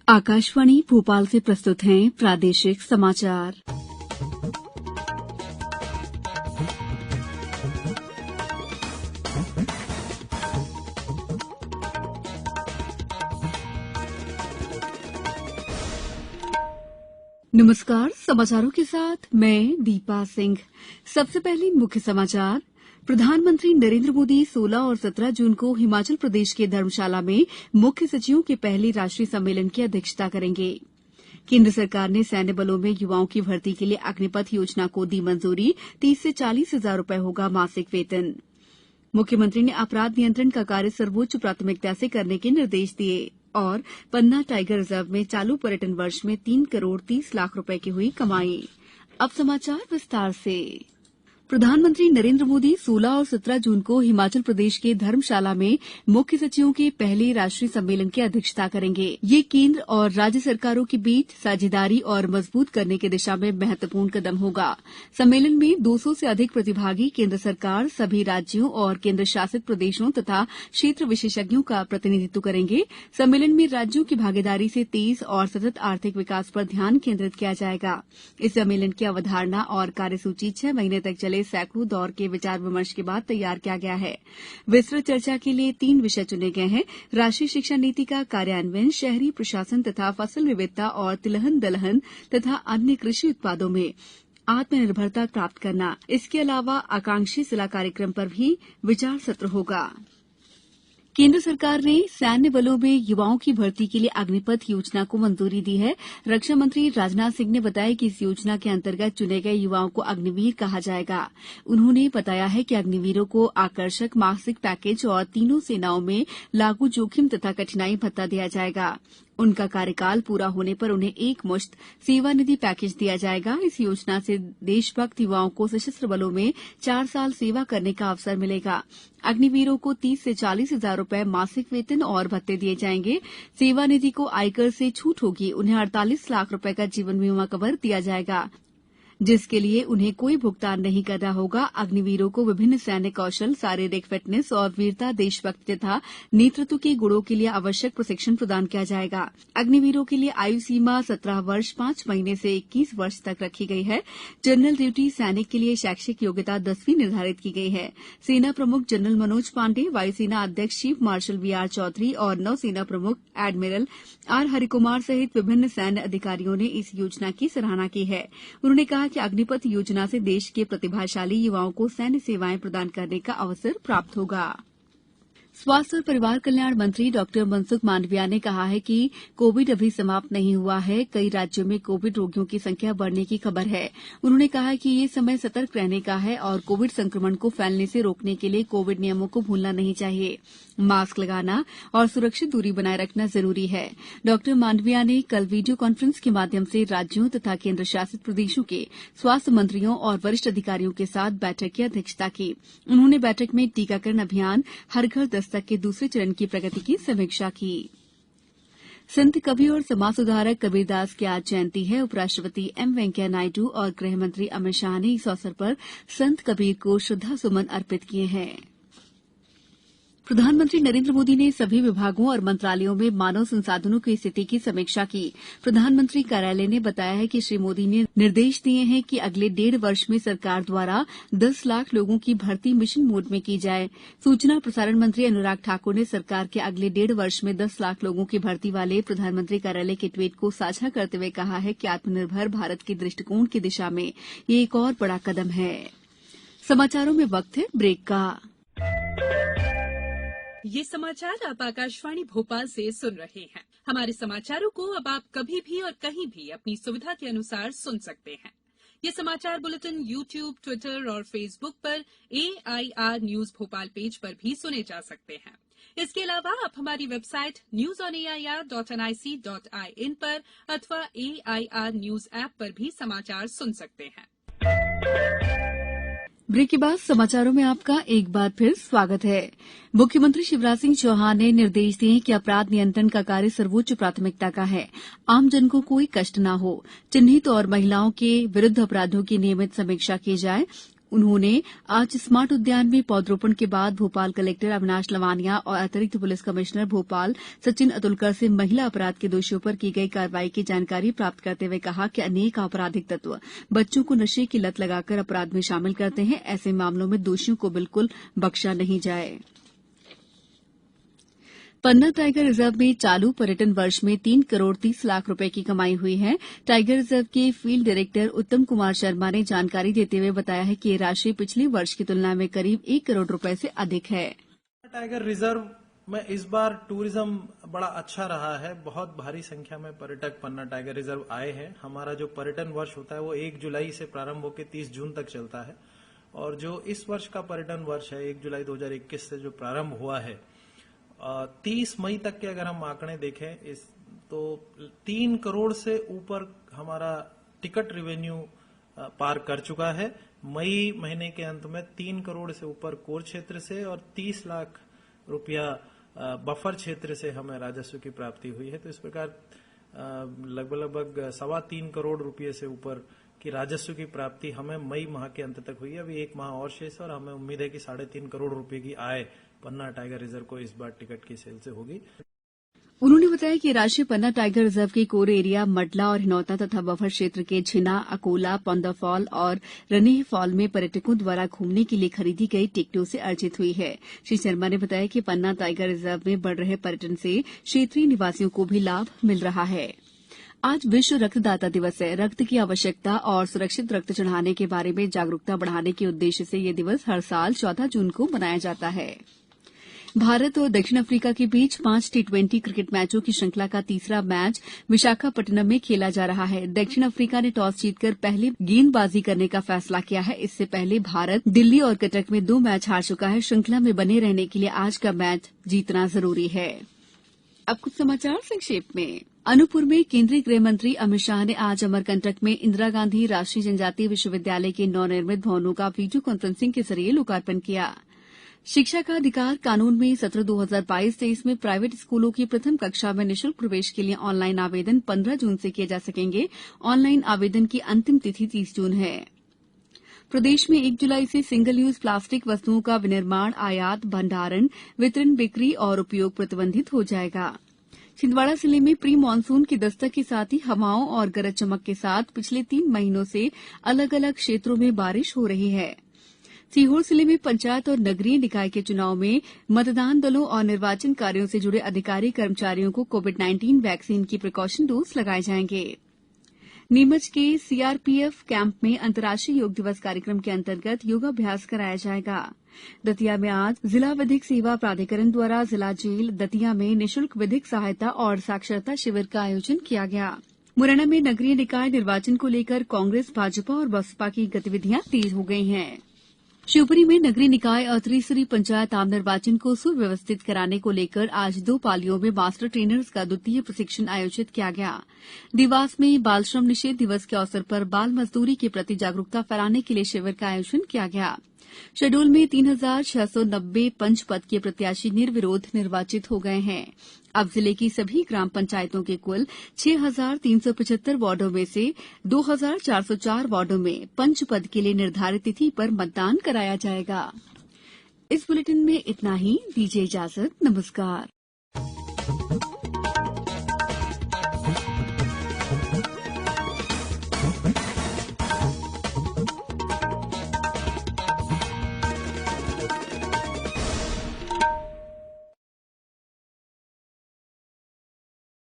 आकाशवाणी भोपाल से प्रस्तुत हैं प्रादेशिक समाचार। नमस्कार, समाचारों के साथ मैं दीपा सिंह। सबसे पहले मुख्य समाचार। प्रधानमंत्री नरेंद्र मोदी 16 और 17 जून को हिमाचल प्रदेश के धर्मशाला में मुख्य सचिवों के पहले राष्ट्रीय सम्मेलन की अध्यक्षता करेंगे। केंद्र सरकार ने सैन्य बलों में युवाओं की भर्ती के लिए अग्निपथ योजना को दी मंजूरी। 30 से 40 हजार रुपए होगा मासिक वेतन। मुख्यमंत्री ने अपराध नियंत्रण का कार्य सर्वोच्च प्राथमिकता से करने के निर्देश दिए और पन्ना टाइगर रिजर्व में चालू पर्यटन वर्ष में 3 करोड़ 30 लाख रुपए की हुई कमाई। अब समाचार विस्तार से। प्रधानमंत्री नरेंद्र मोदी 16 और 17 जून को हिमाचल प्रदेश के धर्मशाला में मुख्य सचिवों के पहले राष्ट्रीय सम्मेलन की अध्यक्षता करेंगे। ये केंद्र और राज्य सरकारों के बीच साझेदारी और मजबूत करने की दिशा में महत्वपूर्ण कदम होगा। सम्मेलन में 200 से अधिक प्रतिभागी केंद्र सरकार, सभी राज्यों और केंद्र शासित प्रदेशों तथा क्षेत्र विशेषज्ञों का प्रतिनिधित्व करेंगे। सम्मेलन में राज्यों की भागीदारी से तेज और सतत आर्थिक विकास पर ध्यान केंद्रित किया जाएगा। इस सम्मेलन की अवधारणा और कार्यसूची 6 महीने तक चले सैकड़ों दौर के विचार विमर्श के बाद तैयार किया गया है। विस्तृत चर्चा के लिए 3 विषय चुने गए हैं। राष्ट्रीय शिक्षा नीति का कार्यान्वयन, शहरी प्रशासन तथा फसल विविधता और तिलहन दलहन तथा अन्य कृषि उत्पादों में आत्मनिर्भरता प्राप्त करना। इसके अलावा आकांक्षी जिला कार्यक्रम पर भी विचार सत्र होगा। केंद्र सरकार ने सैन्य बलों में युवाओं की भर्ती के लिए अग्निपथ योजना को मंजूरी दी है। रक्षा मंत्री राजनाथ सिंह ने बताया कि इस योजना के अंतर्गत चुने गए युवाओं को अग्निवीर कहा जाएगा। उन्होंने बताया है कि अग्निवीरों को आकर्षक मासिक पैकेज और तीनों सेनाओं में लागू जोखिम तथा कठिनाई भत्ता दिया जाएगा। उनका कार्यकाल पूरा होने पर उन्हें एकमुश्त सेवानिधि पैकेज दिया जाएगा। इस योजना से देशभक्त युवाओं को सशस्त्र बलों में 4 साल सेवा करने का अवसर मिलेगा। अग्निवीरों को 30 से 40 हजार रुपए मासिक वेतन और भत्ते दिए जाएंगे। सेवानिधि को आयकर से छूट होगी। उन्हें 48 लाख रुपए का जीवन बीमा कवर दिया जाएगा, जिसके लिए उन्हें कोई भुगतान नहीं करना होगा। अग्निवीरों को विभिन्न सैन्य कौशल, शारीरिक फिटनेस और वीरता, देशभक्ति तथा नेतृत्व के गुणों के लिए आवश्यक प्रशिक्षण प्रदान किया जाएगा। अग्निवीरों के लिए आयु सीमा 17 वर्ष 5 महीने से 21 वर्ष तक रखी गई है। जनरल ड्यूटी सैनिक के लिए शैक्षिक योग्यता 10वीं निर्धारित की गई है। सेना प्रमुख जनरल मनोज पांडे, वायुसेना अध्यक्ष चीफ मार्शल वीआर चौधरी और नौसेना प्रमुख एडमिरल आर हरिकुमार सहित विभिन्न सैन्य अधिकारियों ने इस योजना की सराहना की है। उन्होंने कहा कि अग्निपथ योजना से देश के प्रतिभाशाली युवाओं को सैन्य सेवाएं प्रदान करने का अवसर प्राप्त होगा। स्वास्थ्य और परिवार कल्याण मंत्री डॉक्टर मनसुख मांडविया ने कहा है कि कोविड अभी समाप्त नहीं हुआ है। कई राज्यों में कोविड रोगियों की संख्या बढ़ने की खबर है। उन्होंने कहा कि ये समय सतर्क रहने का है और कोविड संक्रमण को फैलने से रोकने के लिए कोविड नियमों को भूलना नहीं चाहिए। मास्क लगाना और सुरक्षित दूरी बनाए रखना जरूरी है। डॉक्टर मांडविया ने कल वीडियो कॉन्फ्रेंस के माध्यम से राज्यों तथा केंद्र शासित प्रदेशों के स्वास्थ्य मंत्रियों और वरिष्ठ अधिकारियों के साथ बैठक की अध्यक्षता की। उन्होंने बैठक में टीकाकरण अभियान, हर घर दस्तक के दूसरे चरण की प्रगति की समीक्षा की। संत कवि और समाज सुधारक कबीरदास की आज जयंती है। उपराष्ट्रपति एम वेंकैया नायडू और गृह मंत्री अमित शाह ने इस अवसर पर संत कबीर को श्रद्धा सुमन अर्पित किए हैं। प्रधानमंत्री नरेंद्र मोदी ने सभी विभागों और मंत्रालयों में मानव संसाधनों की स्थिति की समीक्षा की। प्रधानमंत्री कार्यालय ने बताया है कि श्री मोदी ने निर्देश दिए हैं कि अगले 1.5 वर्ष में सरकार द्वारा 10 लाख लोगों की भर्ती मिशन मोड में की जाए। सूचना प्रसारण मंत्री अनुराग ठाकुर ने सरकार के अगले 1.5 वर्ष में 10 लाख लोगों की भर्ती वाले प्रधानमंत्री कार्यालय के ट्वीट को साझा करते हुए कहा है कि आत्मनिर्भर भारत के दृष्टिकोण की दिशा में ये एक और बड़ा कदम है। समाचारों में वक्त है ब्रेक का। ये समाचार आप आकाशवाणी भोपाल से सुन रहे हैं। हमारे समाचारों को अब आप कभी भी और कहीं भी अपनी सुविधा के अनुसार सुन सकते हैं। ये समाचार बुलेटिन YouTube, ट्विटर और फेसबुक पर AIR न्यूज भोपाल पेज पर भी सुने जा सकते हैं। इसके अलावा आप हमारी वेबसाइट newsonair.nic.in पर अथवा AIR न्यूज ऐप पर भी समाचार सुन सकते हैं। ब्रेक के बाद समाचारों में आपका एक बार फिर स्वागत है। मुख्यमंत्री शिवराज सिंह चौहान ने निर्देश दिए कि अपराध नियंत्रण का कार्य सर्वोच्च प्राथमिकता का है। आमजन को कोई कष्ट न हो। चिन्हित और महिलाओं के विरुद्ध अपराधों की नियमित समीक्षा की जाए। उन्होंने आज स्मार्ट उद्यान में पौधरोपण के बाद भोपाल कलेक्टर अविनाश लवानिया और अतिरिक्त पुलिस कमिश्नर भोपाल सचिन अतुलकर से महिला अपराध के दोषियों पर की गई कार्रवाई की जानकारी प्राप्त करते हुए कहा कि अनेक आपराधिक तत्व बच्चों को नशे की लत लगाकर अपराध में शामिल करते हैं। ऐसे मामलों में दोषियों को बिल्कुल बख्शा नहीं जाए। पन्ना टाइगर रिजर्व में चालू पर्यटन वर्ष में 3 करोड़ 30 लाख रुपए की कमाई हुई है। टाइगर रिजर्व के फील्ड डायरेक्टर उत्तम कुमार शर्मा ने जानकारी देते हुए बताया है कि ये राशि पिछले वर्ष की तुलना में करीब 1 करोड़ रुपए से अधिक है। टाइगर रिजर्व में इस बार टूरिज्म बड़ा अच्छा रहा है। बहुत भारी संख्या में पर्यटक पन्ना टाइगर रिजर्व आए हैं। हमारा जो पर्यटन वर्ष होता है वो 1 जुलाई से प्रारंभ होकर 30 जून तक चलता है और जो इस वर्ष का पर्यटन वर्ष है 1 जुलाई 2021 से जो प्रारंभ हुआ है 30 मई तक के अगर हम आंकड़े देखें तो 3 करोड़ से ऊपर हमारा टिकट रेवेन्यू पार कर चुका है। मई महीने के अंत में 3 करोड़ से ऊपर कोर क्षेत्र से और 30 लाख रुपया बफर क्षेत्र से हमें राजस्व की प्राप्ति हुई है। तो इस प्रकार लगभग 3.25 करोड़ रुपये से ऊपर की राजस्व की प्राप्ति हमें मई माह के अंत तक हुई है। अभी 1 माह और शेष है और हमें उम्मीद है कि 3.5 करोड़ रुपए की आय पन्ना टाइगर रिजर्व को इस बार टिकट की सेल से होगी। उन्होंने बताया कि राष्ट्रीय पन्ना टाइगर रिजर्व के कोर एरिया मडला और हिनौता तथा बफर क्षेत्र के झिना, अकोला, पौंदा फॉल और रनेह फॉल में पर्यटकों द्वारा घूमने के लिए खरीदी गई टिकटों से अर्जित हुई है। श्री शर्मा ने बताया कि पन्ना टाइगर रिजर्व में बढ़ रहे पर्यटन से क्षेत्रीय निवासियों को भी लाभ मिल रहा है। आज विश्व रक्तदाता दिवस है। रक्त की आवश्यकता और सुरक्षित रक्त चढ़ाने के बारे में जागरूकता बढ़ाने के उद्देश्य से यह दिवस हर साल 14 जून को मनाया जाता है। भारत और दक्षिण अफ्रीका के बीच 5 टी20 क्रिकेट मैचों की श्रृंखला का तीसरा मैच विशाखापट्टनम में खेला जा रहा है। दक्षिण अफ्रीका ने टॉस जीतकर पहले गेंदबाजी करने का फैसला किया है। इससे पहले भारत दिल्ली और कटक में 2 मैच हार चुका है। श्रृंखला में बने रहने के लिए आज का मैच जीतना जरूरी है। अब कुछ समाचार संक्षेप में। अनूपपुर में केंद्रीय गृह मंत्री अमित शाह ने आज अमरकंटक में इंदिरा गांधी राष्ट्रीय जनजातीय विश्वविद्यालय के नवनिर्मित भवनों का वीडियो कॉन्फ्रेंसिंग के जरिए लोकार्पण किया। शिक्षा का अधिकार कानून में सत्र 2022-23 में प्राइवेट स्कूलों की प्रथम कक्षा में निःशुल्क प्रवेश के लिए ऑनलाइन आवेदन 15 जून से किए जा सकेंगे। ऑनलाइन आवेदन की अंतिम तिथि 30 जून है। प्रदेश में 1 जुलाई से सिंगल यूज प्लास्टिक वस्तुओं का विनिर्माण, आयात, भंडारण, वितरण, बिक्री और उपयोग प्रतिबंधित हो जाएगा। छिंदवाड़ा जिले में प्री मानसून की दस्तक के साथ ही हवाओं और गरज चमक के साथ पिछले 3 महीनों से अलग अलग क्षेत्रों में बारिश हो रही है। सीहोर जिले में पंचायत और नगरीय निकाय के चुनाव में मतदान दलों और निर्वाचन कार्यों से जुड़े अधिकारी कर्मचारियों को कोविड-19 वैक्सीन की प्रिकॉशन डोज लगाए जाएंगे। नीमच के सीआरपीएफ कैंप में अंतर्राष्ट्रीय योग दिवस कार्यक्रम के अंतर्गत योगाभ्यास कराया जाएगा। दतिया में आज जिला विधिक सेवा प्राधिकरण द्वारा जिला जेल दतिया में निःशुल्क विधिक सहायता और साक्षरता शिविर का आयोजन किया गया। मुरैना में नगरीय निकाय निर्वाचन को लेकर कांग्रेस, भाजपा और बसपा की गतिविधियां तेज हो गई हैं। शिवपुरी में नगरीय निकाय और त्रिस्तरीय पंचायत आम निर्वाचन को सुव्यवस्थित कराने को लेकर आज 2 पालियों में मास्टर ट्रेनर्स का द्वितीय प्रशिक्षण आयोजित किया गया। देवास में बाल श्रम निषेध दिवस के अवसर पर बाल मजदूरी के प्रति जागरूकता फैलाने के लिए शिविर का आयोजन किया गया। शहडोल में 3690 पंच पद के प्रत्याशी निर्विरोध निर्वाचित हो गए हैं। अब जिले की सभी ग्राम पंचायतों के कुल 6375 वार्डों में से 2404 वार्डों में पंच पद के लिए निर्धारित तिथि पर मतदान कराया जाएगा। इस बुलेटिन में इतना ही। दीजिए इजाजत। नमस्कार।